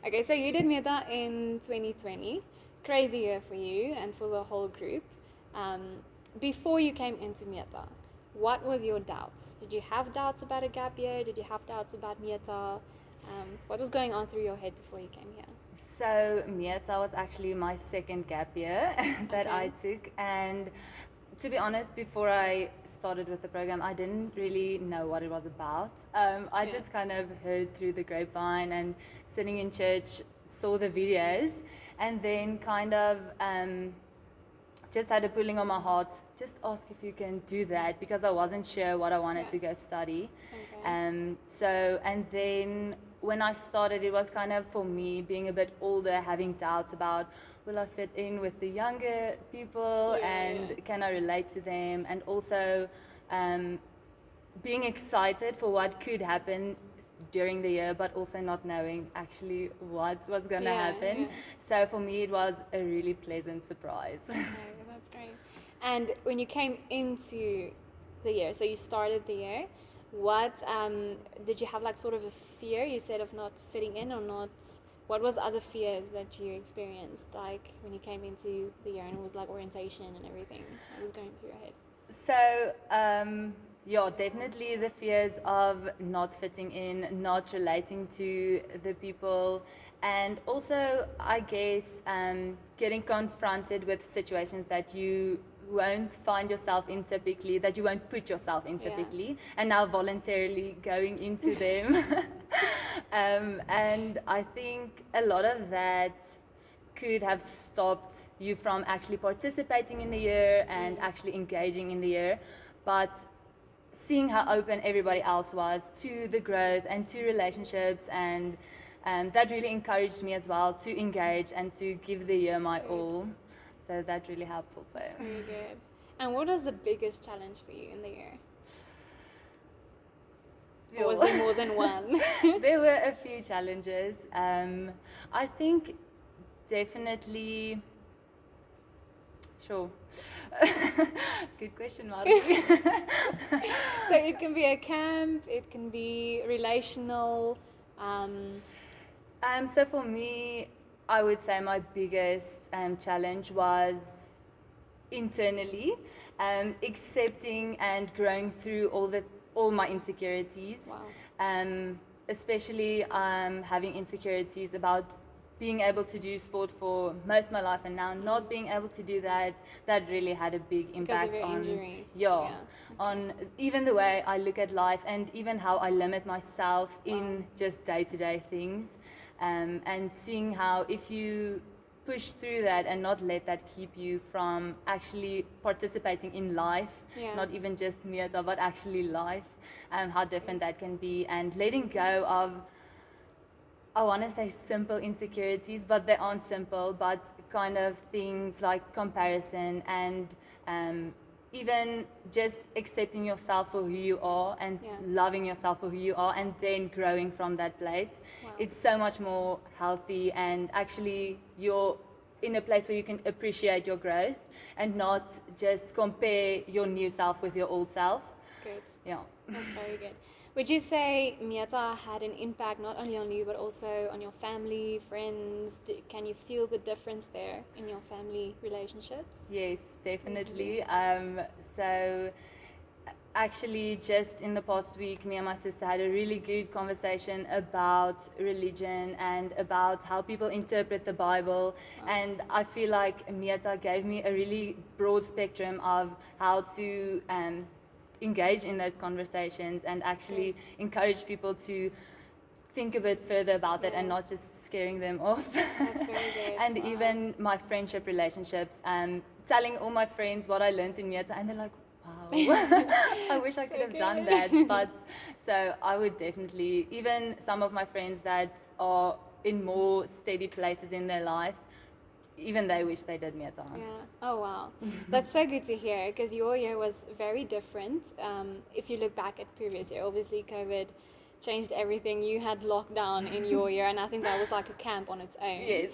Okay, so you did Meta in 2020. Crazy year for you and for the whole group. Before you came into Meta, what was your doubts? Did you have doubts about a gap year? Did you have doubts about Meta? What was going on through your head before you came here? So Mieta was actually my second gap year that Okay. I took, and to be honest, before I started with the program, I didn't really know what it was about. I Yeah. just kind of heard through the grapevine and sitting in church, saw the videos, and then kind of just had a pulling on my heart, just ask if you can do that because I wasn't sure what I wanted Yeah. to go study. Okay. And then when I started, it was kind of for me being a bit older, having doubts about will I fit in with the younger people Yeah, and yeah. can I relate to them, and also um, being excited for what could happen during the year, but also not knowing actually what was going to Yeah, happen. yeah. So for me, it was a really pleasant surprise. Okay, that's great. And when you came into the year, so you started the year, what did you have like sort of a fear? You said of not fitting in or not. What was other fears that you experienced, like when you came into the year and it was like orientation and everything? What was going through your head? So, yeah, definitely the fears of not fitting in, not relating to the people, and also, I guess, getting confronted with situations that you won't find yourself in typically, that you won't put yourself in Yeah. typically, and now voluntarily going into them. And I think a lot of that could have stopped you from actually participating in the year and actually engaging in the year. But seeing how open everybody else was to the growth and to relationships, and that really encouraged me as well to engage and to give the year my That's good. all. So that really helped also. That's very good. And what was the biggest challenge for you in the year? Or was there more than one? There were a few challenges. I think definitely. Sure. Good question, Mariloux. So it can be a camp, it can be relational. So for me, I would say my biggest challenge was internally, accepting and growing through all my insecurities. Wow. Especially having insecurities about being able to do sport for most of my life and now not being able to do that. That really had a big Because of impact your on injury. yeah, Yeah. on even the way I look at life and even how I limit myself in just day-to-day things. And seeing how if you push through that and not let that keep you from actually participating in life, Yeah. not even just Meta, but actually life, how different that can be, and letting go of, I want to say simple insecurities, but they aren't simple, but kind of things like comparison and even just accepting yourself for who you are and Yeah. loving yourself for who you are and then growing from that place. Wow. It's so much more healthy, and actually you're in a place where you can appreciate your growth and not just compare your new self with your old self. That's good. Yeah. That's very good. Would you say Miata had an impact not only on you but also on your family, friends? Can you feel the difference there in your family relationships? Yes, definitely. So actually, just in the past week, me and my sister had a really good conversation about religion and about how people interpret the Bible. Wow. And I feel like Miata gave me a really broad spectrum of how to engage in those conversations and actually encourage people to think a bit further about that and Yeah. not just scaring them off. That's very good. And Wow. even my friendship relationships, telling all my friends what I learned in Mieta, and they're like, wow, I wish I could have done that. But so I would definitely, even some of my friends that are in more steady places in their life, even they wish they did Mieta. Yeah. Oh, wow. That's so good to hear because your year was very different. If you look back at previous year, obviously COVID changed everything. You had lockdown in your year, and I think that was like a camp on its own. Yes.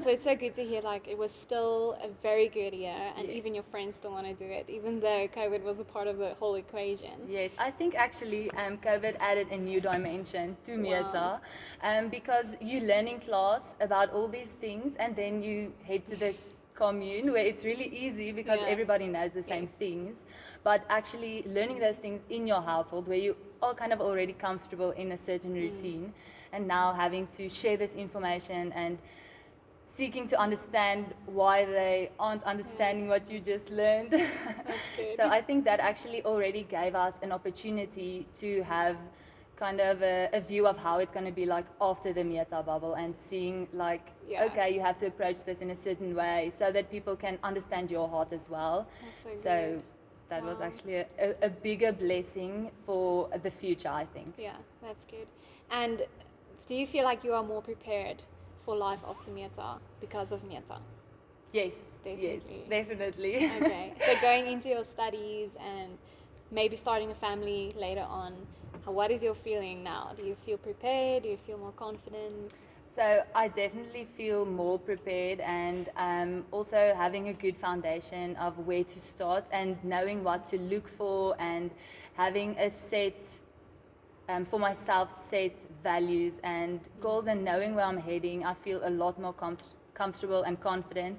So it's so good to hear like it was still a very good year, and Yes. even your friends still want to do it, even though COVID was a part of the whole equation. Yes, I think actually COVID added a new dimension to Wow. Mieta, because you learn in class about all these things and then you head to the commune where it's really easy because Yeah. everybody knows the same Yes. things, but actually learning those things in your household where you are kind of already comfortable in a certain routine and now having to share this information and seeking to understand why they aren't understanding what you just learned. good. So I think that actually already gave us an opportunity to have kind of a view of how it's going to be like after the Meta bubble and seeing like, Yeah. okay, you have to approach this in a certain way so that people can understand your heart as well. That's So good. that was Wow. actually a bigger blessing for the future, I think. Yeah, that's good. And do you feel like you are more prepared for life after Meta because of Meta? Yes, Definitely. yes, definitely. Okay. So going into your studies and maybe starting a family later on, what is your feeling now? Do you feel prepared? Do you feel more confident? So I definitely feel more prepared and also having a good foundation of where to start and knowing what to look for and having a set, for myself, set values and goals and knowing where I'm heading. I feel a lot more comfortable and confident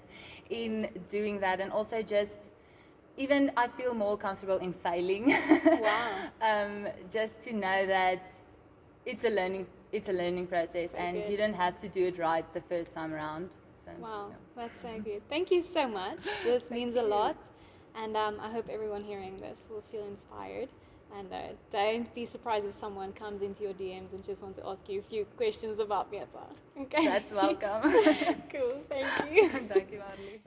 in doing that, and also just even I feel more comfortable in failing. Wow. Just to know that it's a learning process So and good. you don't have to do it right the first time around. So, Wow, yeah. that's so good. Thank you so much. This means a you. lot. And I hope everyone hearing this will feel inspired. And don't be surprised if someone comes into your DMs and just wants to ask you a few questions about Meta. Okay? That's welcome. Cool, thank you. Thank you, Mariloux.